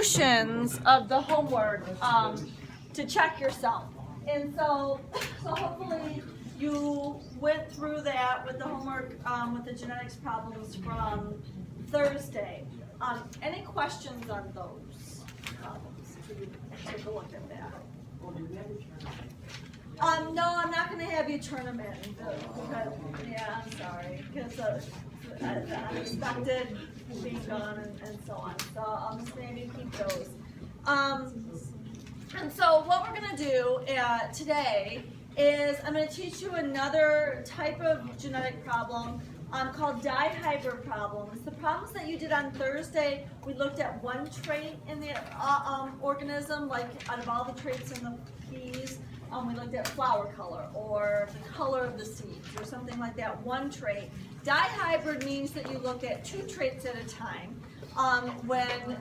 solutions of the homework to check yourself. And so hopefully you went through that with the homework with the genetics problems from Thursday. Any questions on those problems? Take a look at that. No, I'm not going to have you turn them in. Yeah, I'm sorry. Because the unexpected being gone and so on. So I'm just going to keep those. And so what we're going to do today is I'm going to teach you another type of genetic problem called Dihybrid Problem. It's the problems that you did on Thursday. We looked at one trait in the organism, like out of all the traits in the peas, we looked at flower color or the color of the seeds or something like that, one trait. Dihybrid means that you look at two traits at a time when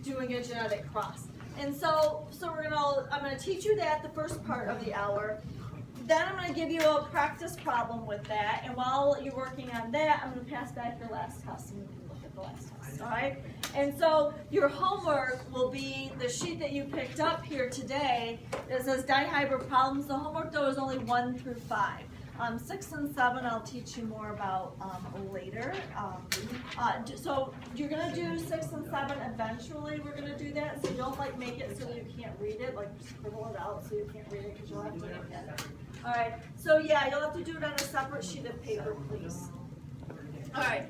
doing a genetic cross. And so I'm gonna teach you that the first part of the hour. Then I'm going to give you a practice problem with that, and while you're working on that, I'm going to pass back your last test, and you can look at the last test, all right? And so your homework will be the sheet that you picked up here today that says Dihybrid Problems. The homework, though, is only 1 through 5. 6 and 7 I'll teach you more about later. So you're going to do 6 and 7 eventually. We're going to do that, so don't make it so you can't read it, like scribble it out so you can't read it because you'll have to look at it. All right, so yeah, you'll have to do it on a separate sheet of paper, please. All right,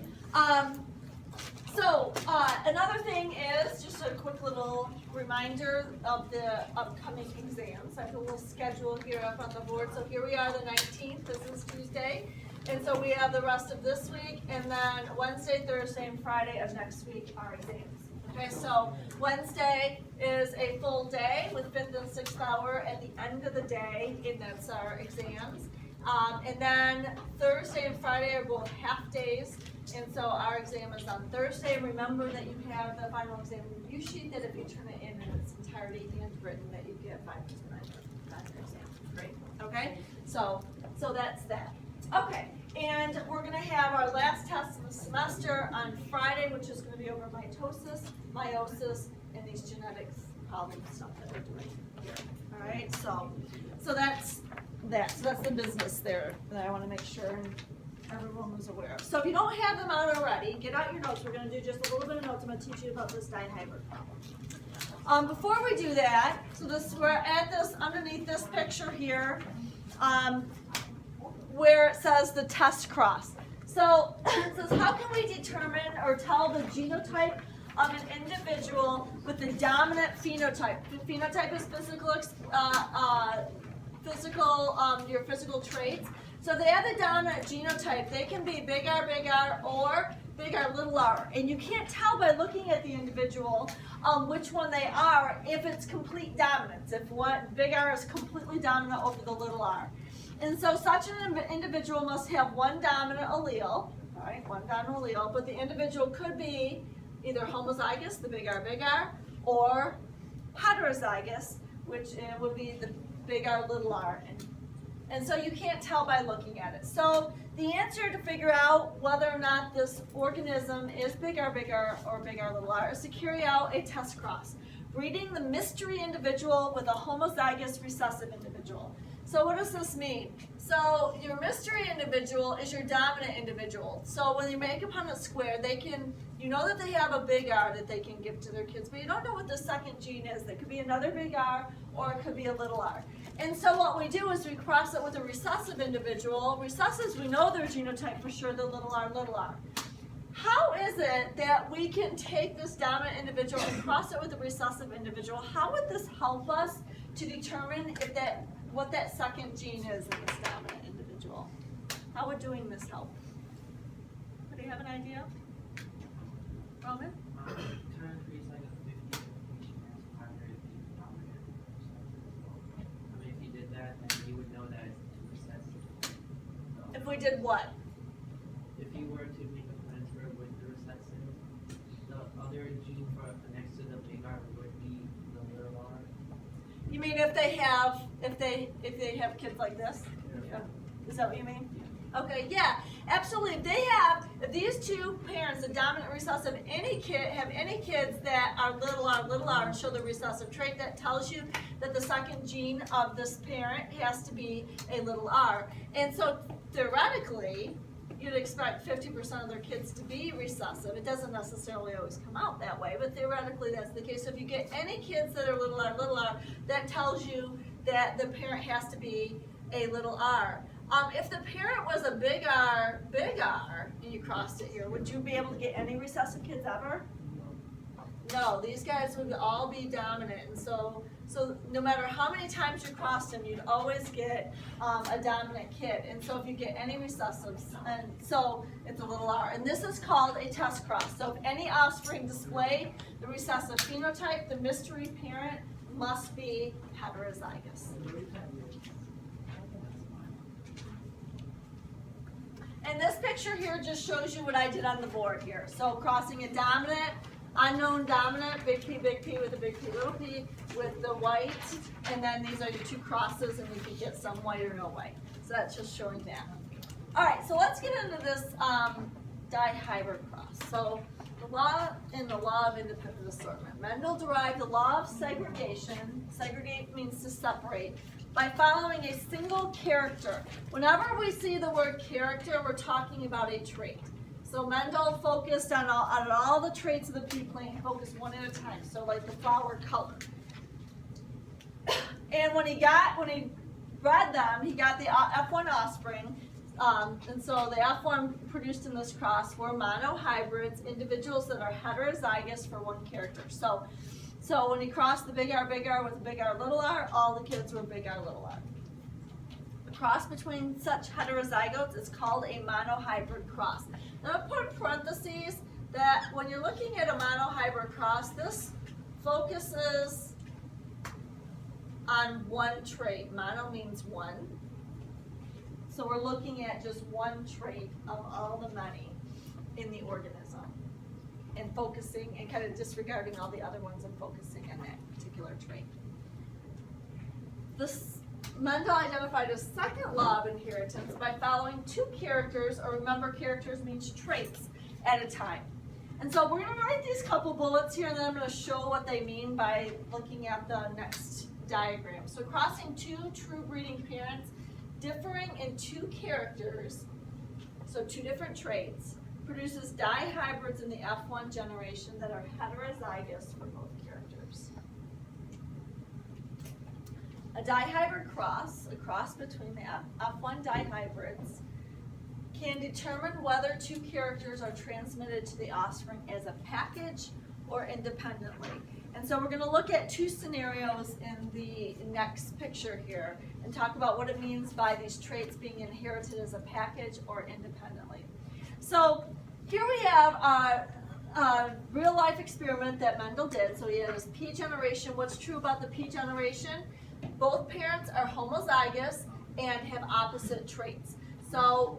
another thing is just a quick little reminder of the upcoming exams. I have a little schedule here up on the board. So here we are, the 19th, this is Tuesday. And so we have the rest of this week, and then Wednesday, Thursday, and Friday of next week are exams. Okay, so Wednesday is a full day with 5th and 6th hour at the end of the day, and that's our exams. And then Thursday and Friday are both half days, and so our exam is on Thursday. Remember that you have the final exam review sheet that if you turn it in its entirety handwritten, that you get 5 on your exam. Great. Okay, so that's that. Okay, and we're going to have our last test of the semester on Friday, which is going to be over mitosis, meiosis, and these genetics problem stuff that we're doing here. All right, so that's that. So that's the business there that I want to make sure everyone was aware of. So if you don't have them out already, get out your notes. We're going to do just a little bit of notes. I'm going to teach you about this dihybrid problem. Before we do that, we're at this underneath this picture here. Where it says the test cross. So it says, how can we determine or tell the genotype of an individual with the dominant phenotype? The phenotype is your physical traits. So they have the dominant genotype. They can be big R, or big R, little r. And you can't tell by looking at the individual which one they are if it's complete dominance, if big R is completely dominant over the little r. And so such an individual must have one dominant allele, all right, one dominant allele, but the individual could be either homozygous, the big R, or heterozygous, which would be the big R, little r. And so you can't tell by looking at it. So the answer to figure out whether or not this organism is big R, or big R, little r is to carry out a test cross, breeding the mystery individual with a homozygous recessive individual. So what does this mean? So your mystery individual is your dominant individual. So when you make a Punnett Square, you know that they have a big R that they can give to their kids, but you don't know what the second gene is. That could be another big R, or it could be a little r. And so what we do is we cross it with a recessive individual. Recessives, we know their genotype for sure, the little r. How is it that we can take this dominant individual and cross it with a recessive individual? How would this help us to determine what that second gene is in this dominant individual? How would doing this help? Do you have an idea? Roman? If you did that, then you would know that it's recessive. If we did what? If you were to make a transfer with the recessive, the other gene next to the big R would be the little r. You mean if they have kids like this? Yeah. Is that what you mean? Okay, yeah, absolutely. If these two parents, the dominant recessive, have any kids that are little r, little r, and show the recessive trait. That tells you that the second gene of this parent has to be a little r. And so theoretically, you'd expect 50% of their kids to be recessive. It doesn't necessarily always come out that way, but theoretically that's the case. So if you get any kids that are little r, that tells you that the parent has to be a little r. If the parent was a big R, and you crossed it here, would you be able to get any recessive kids ever? No, these guys would all be dominant, and so no matter how many times you crossed them, you'd always get a dominant kid. And so if you get any recessives, and so it's a little r. And this is called a test cross. So if any offspring display the recessive phenotype, the mystery parent must be heterozygous. And this picture here just shows you what I did on the board here. So crossing a dominant, unknown dominant, big P with a big P, little p, with the white, and then these are your two crosses, and you can get some white or no white. So that's just showing that. All right, so let's get into this dihybrid cross. So the law of independent assortment. Mendel derived the law of segregation. Segregate means to separate, by following a single character. Whenever we see the word character, we're talking about a trait. So Mendel focused on all the traits of the pea plant. He focused one at a time. So like the flower color. And when he bred them, he got the F1 offspring. And so the F1 produced in this cross were monohybrids, individuals that are heterozygous for one character. So when he crossed the big R with big R, little r, all the kids were big R, little r. The cross between such heterozygotes is called a monohybrid cross. Now I'll put in parentheses that when you're looking at a monohybrid cross, this focuses on one trait. Mono means one. So we're looking at just one trait of all the many in the organism, and focusing and kind of disregarding all the other ones and focusing on that particular trait. Mendel identified a second law of inheritance by following two characters, or remember, characters means traits, at a time. And so we're going to write these couple bullets here, and then I'm going to show what they mean by looking at the next diagram. So crossing two true breeding parents differing in two characters, so two different traits, produces dihybrids in the F1 generation that are heterozygous for both characters. A dihybrid cross, a cross between the F1 dihybrids, can determine whether two characters are transmitted to the offspring as a package or independently. And so we're going to look at two scenarios in the next picture here and talk about what it means by these traits being inherited as a package or independently. So here we have a real life experiment that Mendel did. So he had his P generation. What's true about the P generation? Both parents are homozygous and have opposite traits. So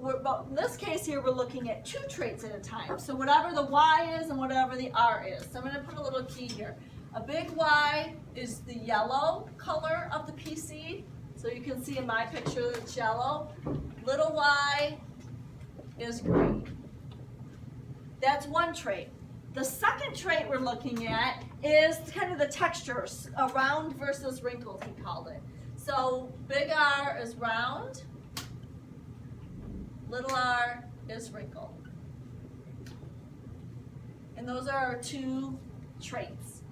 in this case here, we're looking at two traits at a time. So whatever the Y is and whatever the R is. So I'm going to put a little key here. A big Y is the yellow color of the pea seed. So you can see in my picture that it's yellow. Little y is green. That's one trait. The second trait we're looking at is kind of the textures, round versus wrinkled, he called it. So big R is round, little r is wrinkled. And those are our two traits.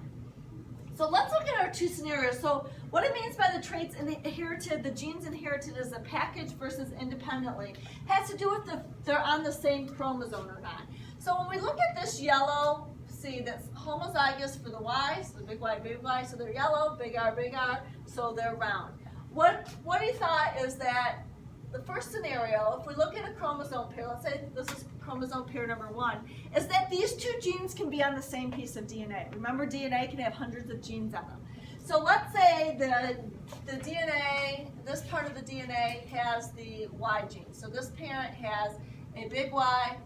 So let's look at our two scenarios. So what it means by the traits inherited, the genes inherited as a package versus independently, has to do with if they're on the same chromosome or not. So when we look at this yellow, see that's homozygous for the Y, so the big Y, so they're yellow, big R, so they're round. What he thought is that the first scenario, if we look at a chromosome pair, let's say this is chromosome pair number 1, is that these two genes can be on the same piece of DNA. Remember, DNA can have hundreds of genes on them. So let's say the DNA, this part of the DNA has the Y gene. So this parent has a big Y.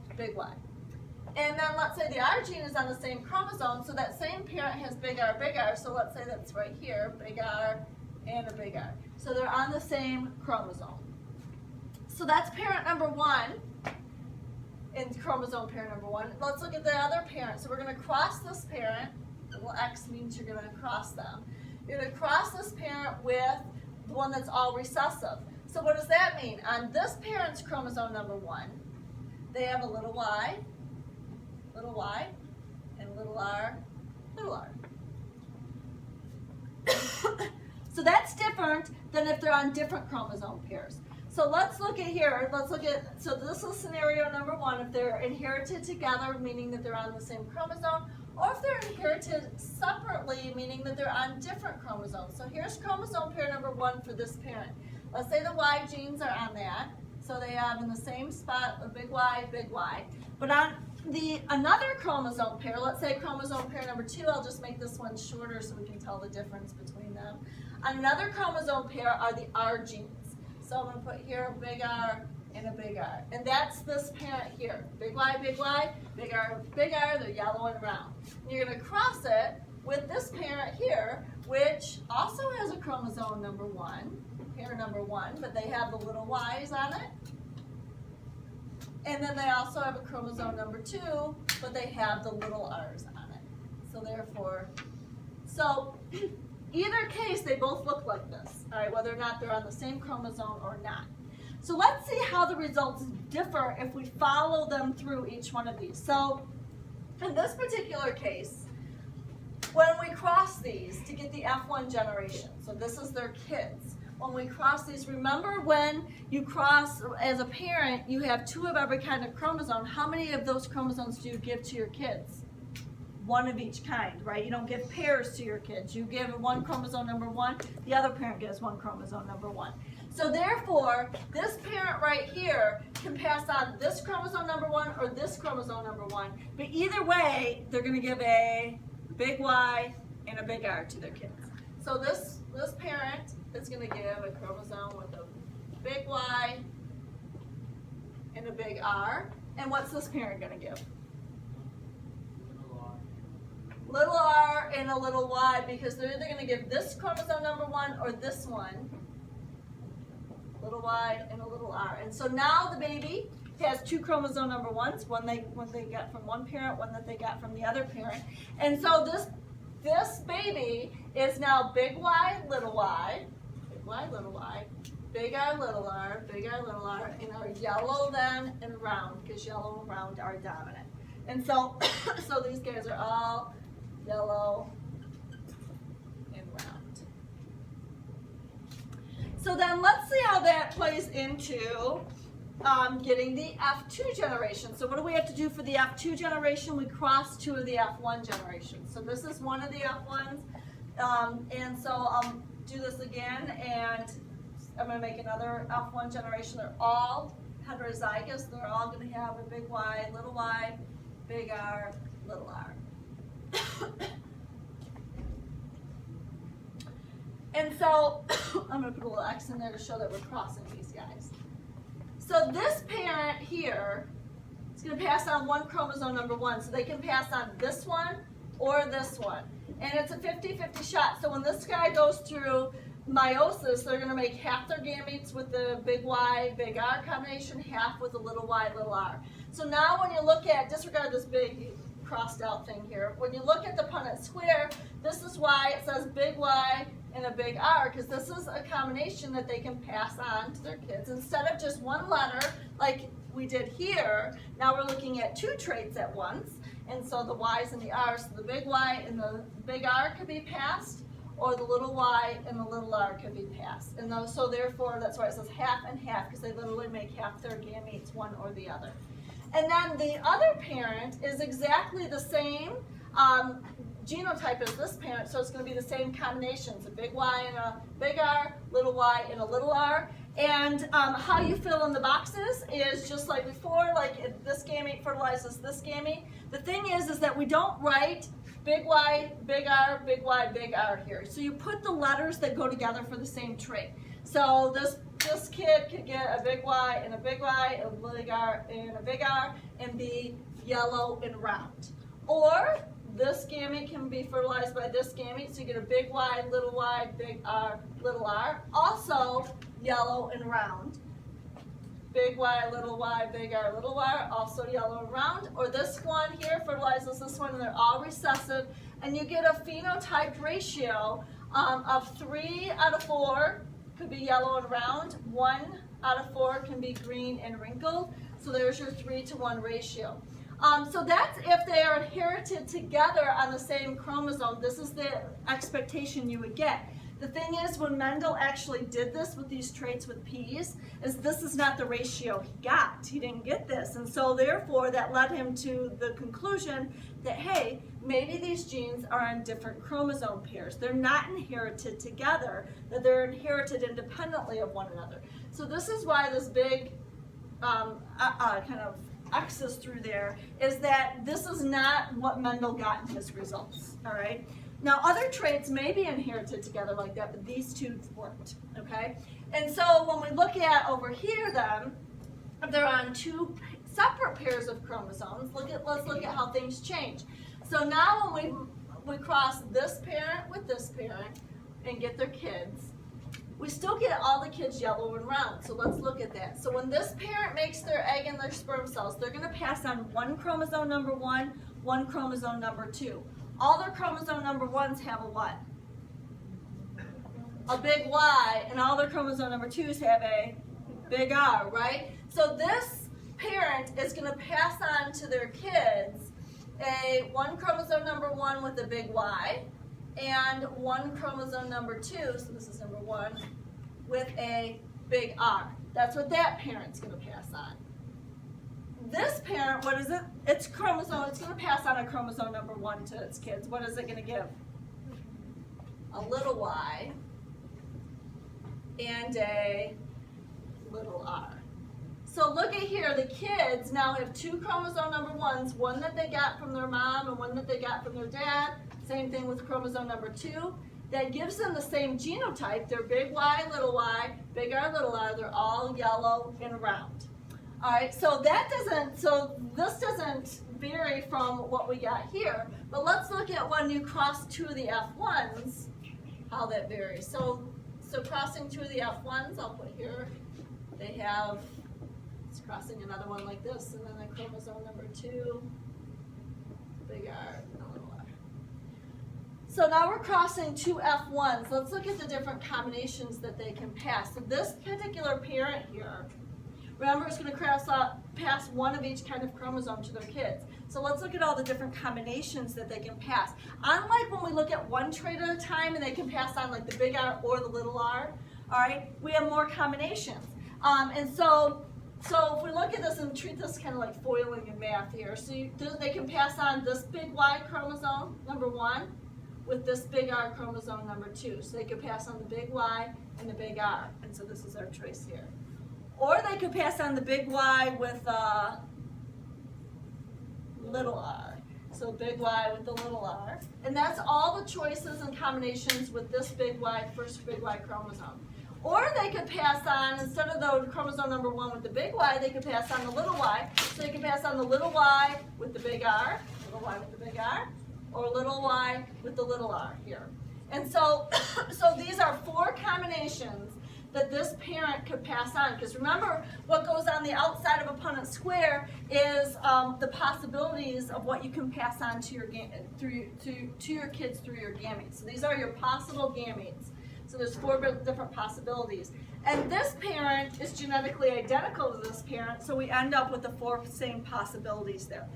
And then let's say the R gene is on the same chromosome, so that same parent has big R. So let's say that's right here, big R and a big R. So they're on the same chromosome. So that's parent number 1 in chromosome pair number 1. Let's look at the other parent. So we're going to cross this parent Little X means you're going to cross them. You're going to cross this parent with the one that's all recessive. So what does that mean? On this parent's chromosome number 1, they have a little y, and little r, little r. So that's different than if they're on different chromosome pairs. So let's look at here, so this is scenario number 1, if they're inherited together, meaning that they're on the same chromosome, or if they're inherited separately, meaning that they're on different chromosomes. So here's chromosome pair number 1 for this parent. Let's say the Y genes are on that, so they have in the same spot a big Y, but on another chromosome pair, let's say chromosome pair number 2, I'll just make this one shorter so we can tell the difference between them. On another chromosome pair are the R genes. So I'm going to put here a big R and a big R. And that's this parent here. Big Y, big R, big R, they're yellow and round. And you're going to cross it with this parent here, which also has a chromosome number 1, pair number 1, but they have the little Y's on it. And then they also have a chromosome number 2, but they have the little R's on it. So therefore, either case, they both look like this, all right, whether or not they're on the same chromosome or not. So let's see how the results differ if we follow them through each one of these. So in this particular case, when we cross these to get the F1 generation, so this is their kids, when we cross these, remember when you cross as a parent, you have 2 of every kind of chromosome. How many of those chromosomes do you give to your kids? 1 of each kind, right? You don't give pairs to your kids. You give 1 chromosome number 1, the other parent gives 1 chromosome number 1. So therefore, this parent right here can pass on this chromosome number 1 or this chromosome number 1. But either way, they're going to give a big Y and a big R to their kids. So this parent is going to give a chromosome with a big Y and a big R. And what's this parent going to give? Little r and a little y, because they're either going to give this chromosome number 1 or this one. Little y and a little r. And so now the baby has 2 chromosome number 1s, one they got from one parent, one that they got from the other parent. And so this baby is now big Y, little y, big Y, little y, big R, little r, big R, little r, and are yellow then and round, because yellow and round are dominant. And so, so these guys are all yellow and round. So then let's see how that plays into getting the F2 generation. So what do we have to do for the F2 generation? We cross 2 of the F1 generations. So this is one of the F1s. And so I'll do this again, and I'm going to make another F1 generation. They're all heterozygous. They're all going to have a big Y, big R, little r. And so I'm going to put a little X in there to show that we're crossing these guys. So this parent here is going to pass on 1 chromosome number 1. So they can pass on this one or this one. And it's a 50-50 shot. So when this guy goes through meiosis, they're going to make half their gametes with the big Y, big R combination, half with a little y, little r. So now when you look at, disregard this big crossed out thing here, when you look at the Punnett Square, this is why it says big Y and a big R, because this is a combination that they can pass on to their kids. Instead of just 1 letter like we did here, now we're looking at 2 traits at once. And so the Y's and the R's, so the big Y and the big R could be passed, or the little y and the little r could be passed. And those, so therefore, that's why it says half and half, because they literally make half their gametes, one or the other. And then the other parent is exactly the same genotype as this parent, so it's going to be the same combinations, a big Y and a big R, little y and a little r. And how you fill in the boxes is just like before, like if this gamete fertilizes this gamete. The thing is that we don't write big Y, big R, big Y, big R here. So you put the letters that go together for the same trait. So this kid could get a big Y and a big Y, a big R and a big R, and be yellow and round. Or this gamete can be fertilized by this gamete, so you get a big Y, big R, little r, also yellow and round. big Y, little y, big R, little y, also yellow and round. Or this one here fertilizes this one, and they're all recessive. And you get a phenotype ratio of 3 out of 4 could be yellow and round. 1 out of 4 can be green and wrinkled. So there's your 3-to-1 ratio. So that's if they are inherited together on the same chromosome. This is the expectation you would get. The thing is, when Mendel actually did this with these traits with peas, is this is not the ratio he got. He didn't get this. And so therefore, that led him to the conclusion that, hey, maybe these genes are on different chromosome pairs. They're not inherited together, that they're inherited independently of one another. So this is why this big kind of X's through there is that this is not what Mendel got in his results, all right? Now, other traits may be inherited together like that, but these two weren't, okay? And so when we look at over here then, they're on 2 separate pairs of chromosomes. Let's look at how things change. So now when we cross this parent with this parent and get their kids, we still get all the kids yellow and round. So let's look at that. So when this parent makes their egg and their sperm cells, they're going to pass on 1 chromosome number 1, 1 chromosome number 2. All their chromosome number 1s have a what? A big Y, and all their chromosome number 2s have a big R, right? So this parent is going to pass on to their kids a 1 chromosome number 1 with a big Y, and 1 chromosome number 2, so this is number 1, with a big R. That's what that parent's going to pass on. This parent, what is it? It's chromosome. It's going to pass on a chromosome number 1 to its kids. What is it going to give? A little y and a little r. So look at here. The kids now have 2 chromosome number 1s, one that they got from their mom and one that they got from their dad. Same thing with chromosome number 2. That gives them the same genotype. They're big Y, big R, little r. They're all yellow and round. All right, so this doesn't vary from what we got here, but let's look at when you cross 2 of the F1s, how that varies. So crossing 2 of the F1s, I'll put here, they have, it's crossing another one like this, and then the chromosome number 2, big R, and a little r. So now we're crossing 2 F1s. Let's look at the different combinations that they can pass. So this particular parent here, remember, it's going to pass 1 of each kind of chromosome to their kids. So let's look at all the different combinations that they can pass. Unlike when we look at 1 trait at a time and they can pass on like the big R or the little r, all right, we have more combinations. And so if we look at this and treat this kind of like foiling in math here, so they can pass on this big Y chromosome, number 1, with this big R chromosome, number 2. So they could pass on the big Y and the big R. And so this is our choice here. Or they could pass on the big Y with little r. So big Y with the little r. And that's all the choices and combinations with this big Y, first big Y chromosome. Or they could pass on, instead of the chromosome number 1 with the big Y, they could pass on the little y. So they could pass on the little y with the big R, little y with the big R, or little y with the little r here. And so these are 4 combinations that this parent could pass on. Because remember, what goes on the outside of a Punnett Square is the possibilities of what you can pass on to your kids through your gametes. So these are your possible gametes. So there's 4 different possibilities. And this parent is genetically identical to this parent, so we end up with the 4 same possibilities there.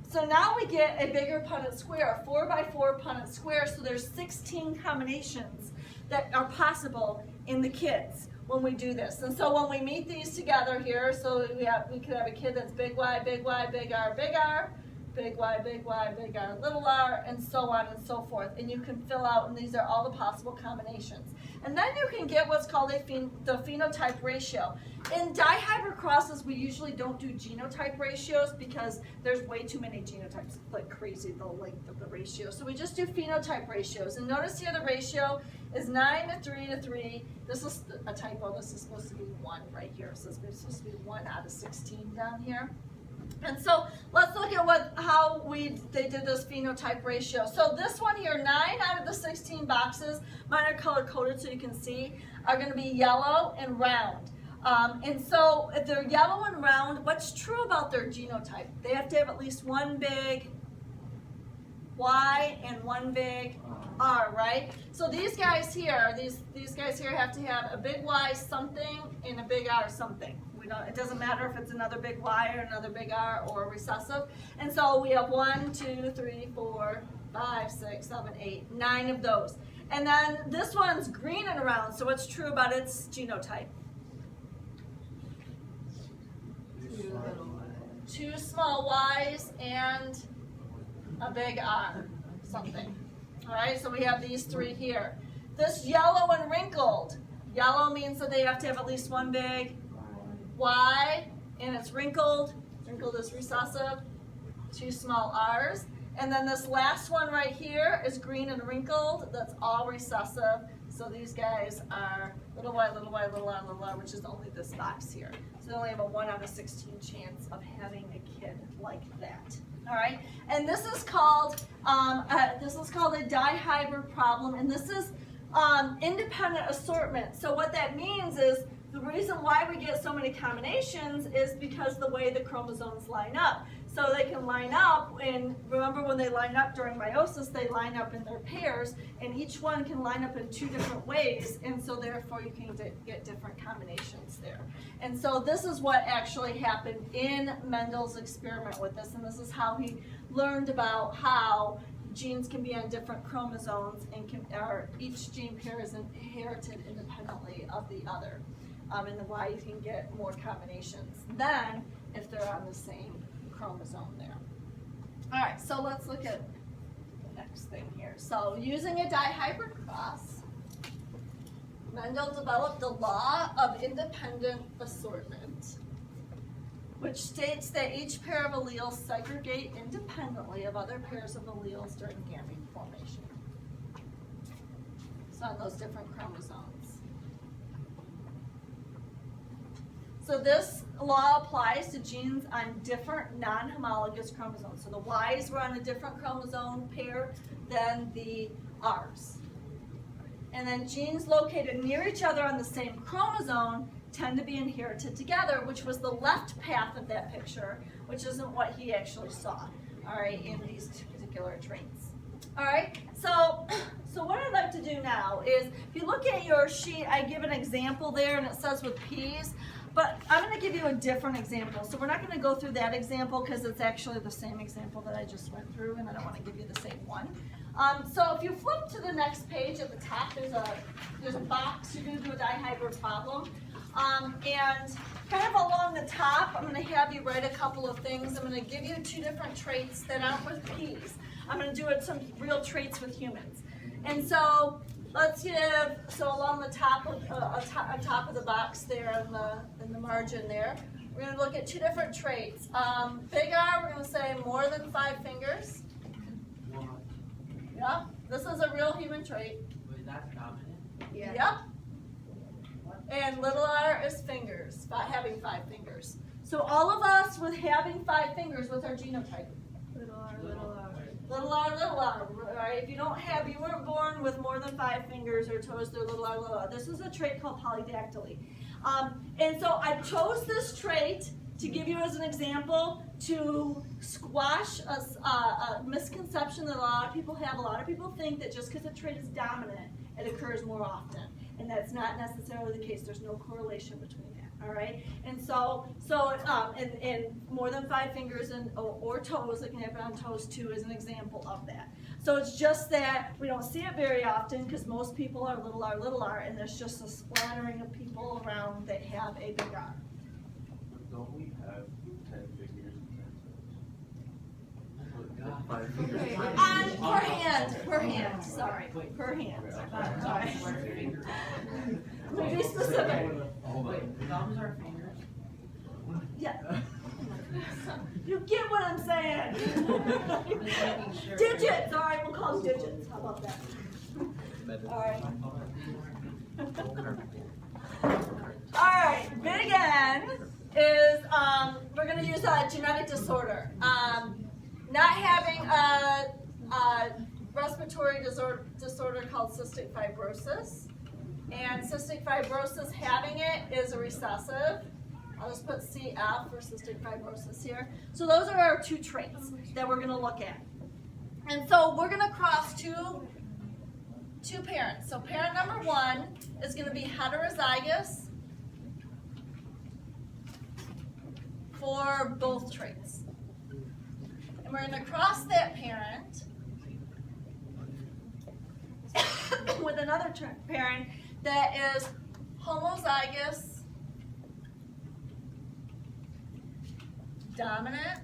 So now we get a bigger Punnett Square, a 4x4 Punnett Square, so there's 16 combinations that are possible in the kids when we do this. And so when we meet these together here, so we could have a kid that's big Y, big Y, big R, big R, big Y, big Y, big R, little r, and so on and so forth. And you can fill out, and these are all the possible combinations. And then you can get what's called the phenotype ratio. In dihybrid crosses, we usually don't do genotype ratios because there's way too many genotypes, like crazy, the length of the ratio. So we just do phenotype ratios. And notice here the ratio is 9 to 3 to 3. This is a typo. This is supposed to be 1 right here. So it's supposed to be 1 out of 16 down here. And so let's look at how they did this phenotype ratio. So this one here, 9 out of the 16 boxes, mine are color coded so you can see, are going to be yellow and round. And so if they're yellow and round, what's true about their genotype? They have to have at least one big Y and one big R, right? So these guys here, these guys here have to have a big Y something and a big R something. It doesn't matter if it's another big Y or another big R or recessive. And so we have 1, 2, 3, 4, 5, 6, 7, 8, 9 of those. And then this one's green and around, so what's true about its genotype? Two small Y's and a big R, something. All right, so we have these three here. This yellow and wrinkled. Yellow means that they have to have at least one big Y, and it's wrinkled. Wrinkled is recessive. Two small R's. And then this last one right here is green and wrinkled. That's all recessive. So these guys are little y, little y, little r, little r, which is only this box here. So they only have a 1 out of 16 chance of having a kid like that. All right, and this is called a Dihybrid Problem, and this is independent assortment. So what that means is the reason why we get so many combinations is because the way the chromosomes line up. So they can line up, and remember when they line up during meiosis, they line up in their pairs, and each one can line up in 2 different ways, and so therefore you can get different combinations there. And so this is what actually happened in Mendel's experiment with this, and this is how he learned about how genes can be on different chromosomes, and each gene pair is inherited independently of the other, and why you can get more combinations than if they're on the same chromosome there. All right, so let's look at the next thing here. So using a dihybrid cross, Mendel developed the law of independent assortment, which states that each pair of alleles segregate independently of other pairs of alleles during gamete formation. So on those different chromosomes. So this law applies to genes on different non-homologous chromosomes. So the Y's were on a different chromosome pair than the R's. And then genes located near each other on the same chromosome tend to be inherited together, which was the left path of that picture, which isn't what he actually saw, all right, in these particular traits. All right, so what I'd like to do now is, if you look at your sheet, I give an example there, and it says with P's. But I'm going to give you a different example. So we're not going to go through that example because it's actually the same example that I just went through, and I don't want to give you the same one. So if you flip to the next page at the top, there's a box. You're going to do a dihybrid problem. And kind of along the top, I'm going to have you write a couple of things. I'm going to give you 2 different traits that aren't with P's. I'm going to do some real traits with humans. And so let's give, along the top of the box there in the margin there, we're going to look at 2 different traits. Big R, we're going to say more than 5 fingers. Yeah, this is a real human trait. Wait, that's dominant? Yeah. Yep. And little r is fingers, having 5 fingers. So all of us with having 5 fingers, what's our genotype? Little r, little r. Little r, little r, right? If you weren't born with more than 5 fingers or toes, they're little r, little r. This is a trait called polydactyly. And so I chose this trait to give you as an example to squash a misconception that a lot of people have. A lot of people think that just because a trait is dominant, it occurs more often. And that's not necessarily the case. There's no correlation between that, all right? And so more than 5 fingers or toes, it can happen on toes too, is an example of that. So it's just that we don't see it very often because most people are little r, and there's just a splattering of people around that have a big R. Don't we have 10 fingers and 10 toes? Oh, God. 5 fingers. Per hand, sorry, per hand. Sorry. To be specific. Wait, thumbs are fingers? Yeah. You get what I'm saying. Just making sure. Digits, all right, we'll call them digits. How about that? All right. All right, big N is, we're going to use a genetic disorder. Not having a respiratory disorder called cystic fibrosis. And cystic fibrosis, having it is a recessive. I'll just put CF for cystic fibrosis here. So those are our two traits that we're going to look at. And so we're going to cross two parents. So parent number 1 is going to be heterozygous for both traits. And we're going to cross that parent with another parent that is homozygous dominant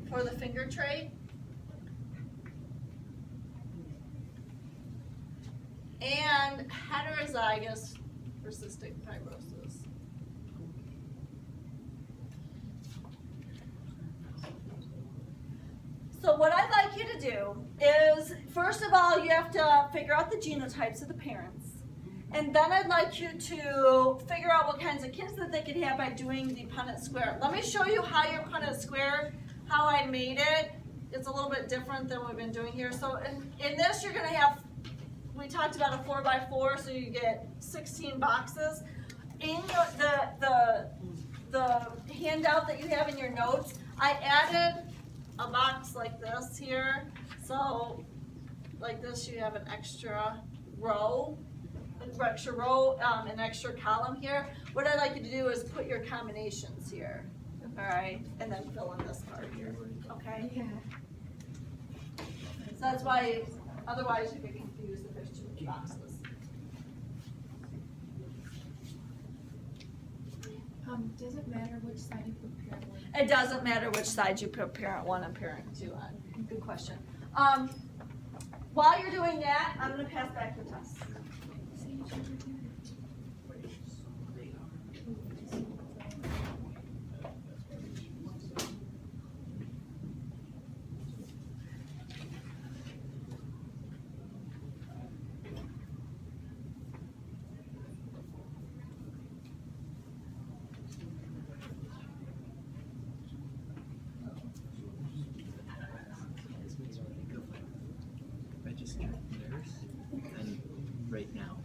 for the finger trait and heterozygous for cystic fibrosis. So what I'd like you to do is, first of all, you have to figure out the genotypes of the parents. And then I'd like you to figure out what kinds of kids that they could have by doing the Punnett Square. Let me show you how your Punnett Square, how I made it. It's a little bit different than what we've been doing here. So in this, you're going to have, we talked about a 4x4, so you get 16 boxes. In the handout that you have in your notes, I added a box like this here. So like this, you have an extra row. An extra column here. What I'd like you to do is put your combinations here, all right, and then fill in this part here, okay? Yeah. So that's why, otherwise you get confused if there's too many boxes. Does it matter which side you put parent 1? It doesn't matter which side you put parent 1 and parent 2 on. Good question. While you're doing that, I'm going to pass back the test. Registered nurse and right now.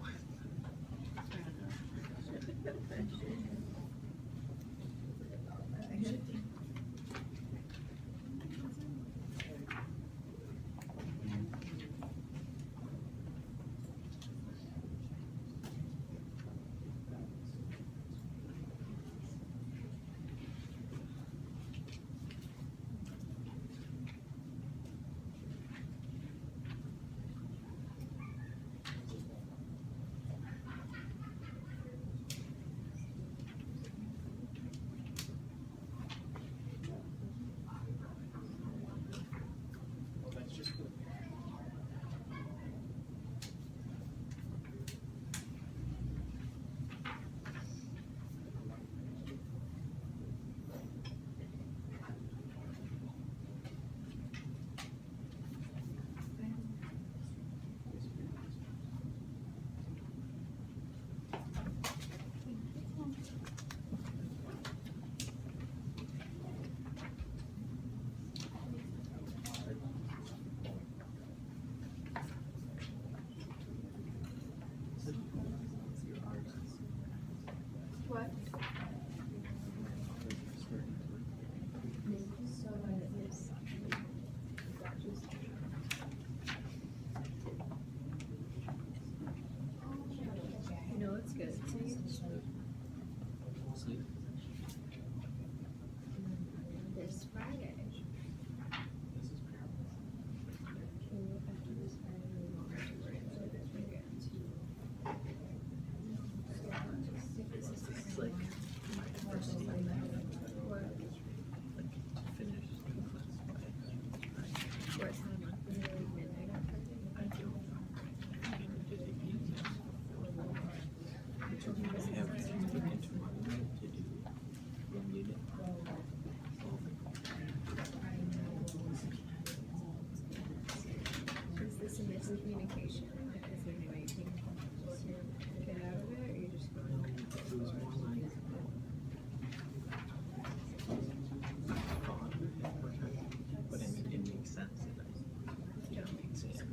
What? No, it's good. This Friday. It's like my first assignment. Like to finish the class by. What time? I do. I have taken tomorrow to do one unit. Is this a miscommunication? Is there any way you can get out of it, or you just going? It was more like but I mean, it makes sense that I don't exam.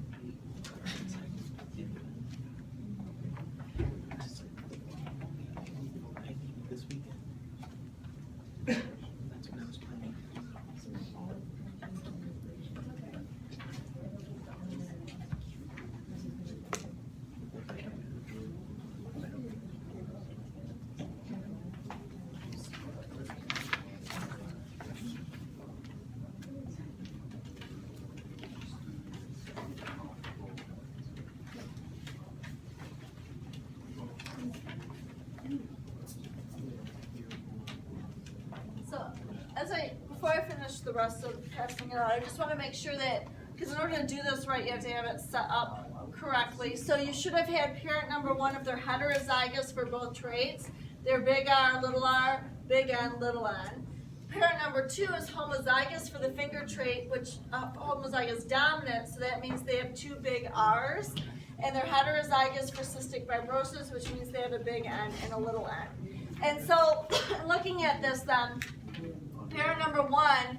the rest of passing it out. I just want to make sure that, because in order to do this right, you have to have it set up correctly. So you should have had parent number 1 if they're heterozygous for both traits. They're big R, big N, little n. Parent number 2 is homozygous for the finger trait, which homozygous dominant, so that means they have 2 big R's. And they're heterozygous for cystic fibrosis, which means they have a big N and a little n. And so, looking at this then, parent number 1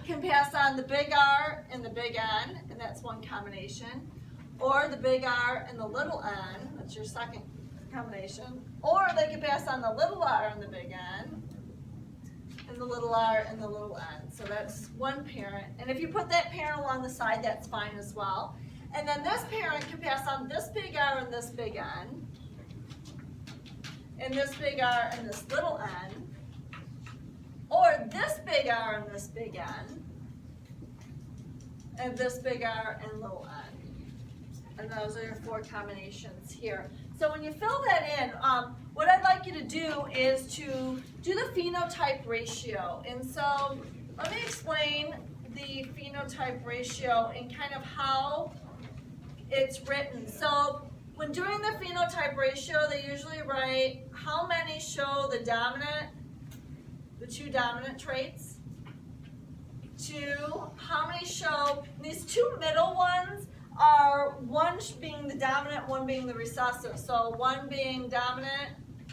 can pass on the big R and the big N, and that's one combination, or the big R and the little n, that's your second combination, or they can pass on the little r and the big N, and the little r and the little n. So that's one parent. And if you put that parent along the side, that's fine as well. And then this parent can pass on this big R and this big N, and this big R and this little n, or this big R and this big N, and this big R and little n. And those are your 4 combinations here. So when you fill that in, what I'd like you to do is to do the phenotype ratio. And so let me explain the phenotype ratio and kind of how it's written. So when doing the phenotype ratio, they usually write how many show the 2 dominant traits, 2, how many show, these 2 middle ones are one being the dominant, one being the recessive. So one being dominant,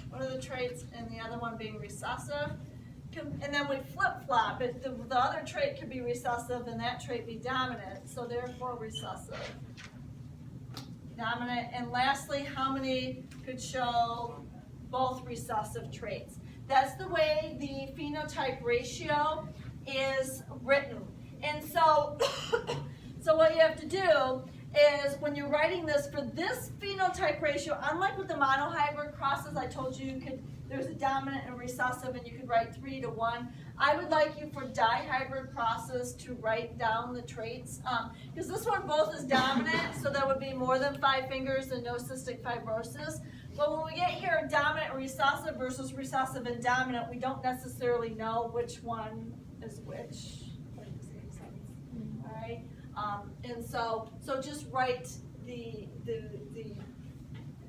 one of the traits, and the other one being recessive. And then we flip-flop it. The other trait could be recessive and that trait be dominant. So therefore recessive, dominant. And lastly, how many could show both recessive traits? That's the way the phenotype ratio is written. And so, so what you have to do is when you're writing this for this phenotype ratio, unlike with the monohybrid crosses, I told you there's a dominant and recessive and you could write 3 to 1. I would like you for dihybrid crosses to write down the traits, because this one both is dominant, so that would be more than 5 fingers and no cystic fibrosis. But when we get here dominant and recessive versus recessive and dominant, we don't necessarily know which one is which. All right. And so just write the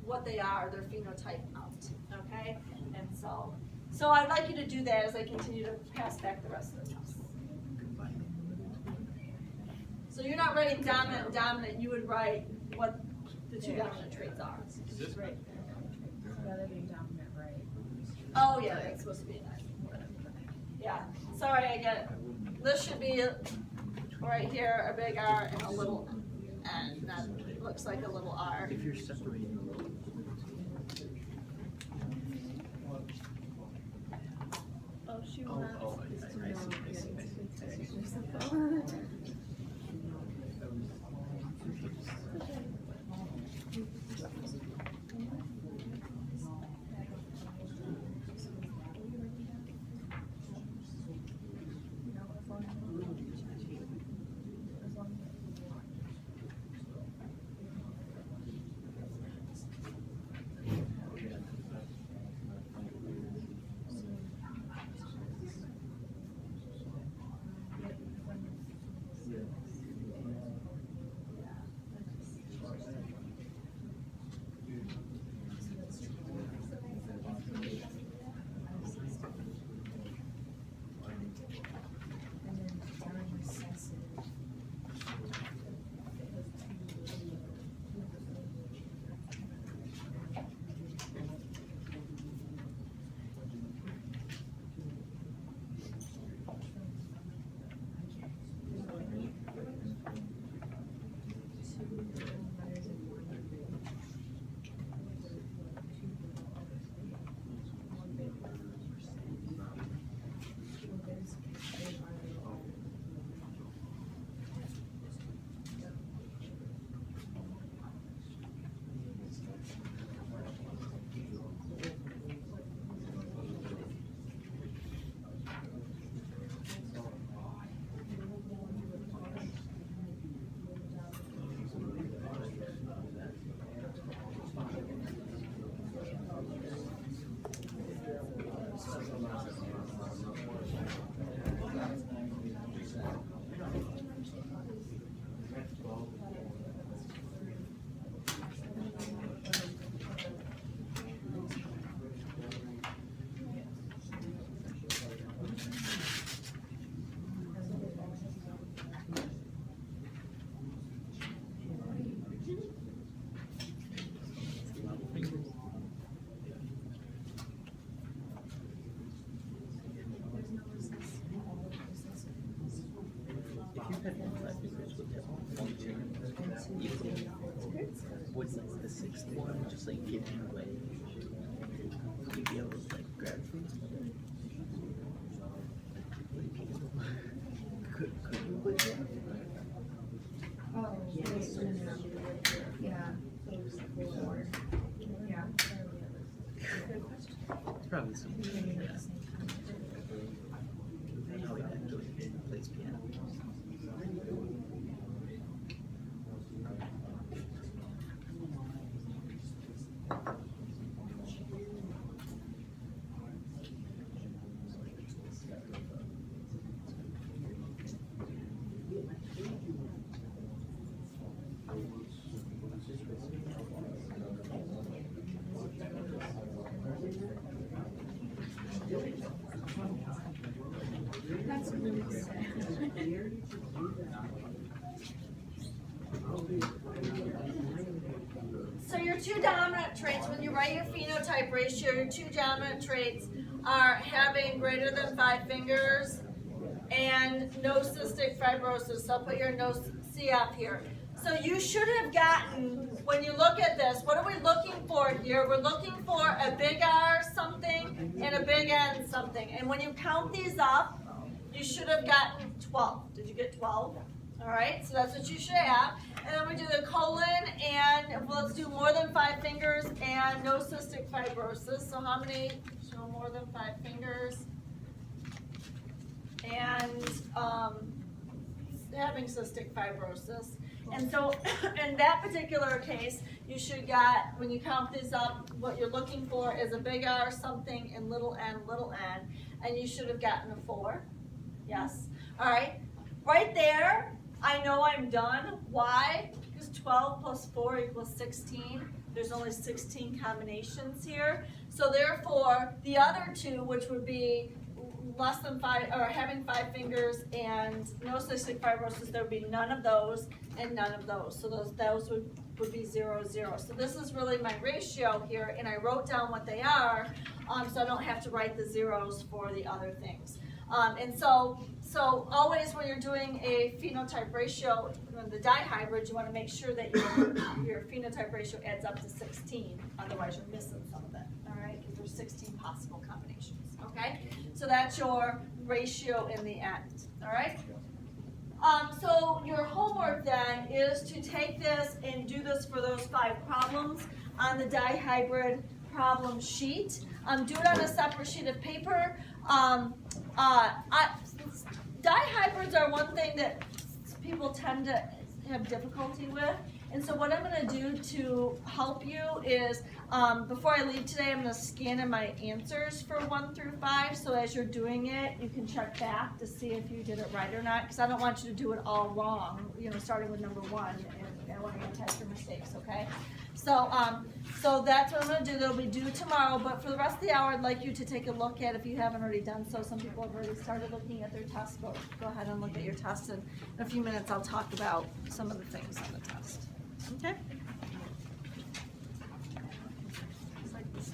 what they are, their phenotype out, okay? And so I'd like you to do that as I continue to pass back the rest of the test. So you're not writing dominant and dominant, you would write what the 2 dominant traits are. Just right there. Rather than dominant, right? Oh yeah, that's supposed to be nice. Yeah, sorry, I get, this should be right here, a big R and a little N. That looks like a little R. If you're separating a little. Oh, she Oh, wants oh, I us to see, know I see, getting I see. yourself. What's like the sixth one? Just like giving away. You'd be able to like grab things. Could you put that? Oh, yes. Yeah. Yeah. It's probably something. Yeah. Oh, yeah, actually, plays piano. That's really sad. So your two dominant traits, when you write your phenotype ratio, your two dominant traits are having greater than 5 fingers and no cystic fibrosis. So I'll put your no CF here. So you should have gotten, when you look at this, what are we looking for here? We're looking for a big R something and a big N something. And when you count these up, you should have gotten 12. Did you get 12? All right, so that's what you should have. And then we do the colon, and well, let's do more than 5 fingers and no cystic fibrosis. So how many show more than 5 fingers? And having cystic fibrosis. And so in that particular case, you should get, when you count these up, what you're looking for is a big R something and little n, and you should have gotten a 4. Yes. All right. Right there, I know I'm done. Why? Because 12 plus 4 equals 16. There's only 16 combinations here. So therefore, the other two, which would be less than 5, or having 5 fingers and no cystic fibrosis, there would be none of those and none of those. So those would be 0, 0. So this is really my ratio here, and I wrote down what they are, so I don't have to write the zeros for the other things. And so always when you're doing a phenotype ratio, the dihybrid, you want to make sure that your phenotype ratio adds up to 16. Otherwise, you're missing some of it. All right, because there's 16 possible combinations. Okay, so that's your ratio in the end. All right. So your homework then is to take this and do this for those 5 problems on the dihybrid problem sheet. Do it on a separate sheet of paper. Dihybrids are one thing that people tend to have difficulty with. And so what I'm going to do to help you is, before I leave today, I'm going to scan in my answers for 1 through 5. So as you're doing it, you can check back to see if you did it right or not. Because I don't want you to do it all wrong, starting with number 1. And I want to test your mistakes, okay? So, so that's what I'm going to do. That'll be due tomorrow. But for the rest of the hour, I'd like you to take a look at, if you haven't already done so. Some people have already started looking at their tests, but go ahead and look at your test. And in a few minutes, I'll talk about some of the things on the test. Okay? It's like this.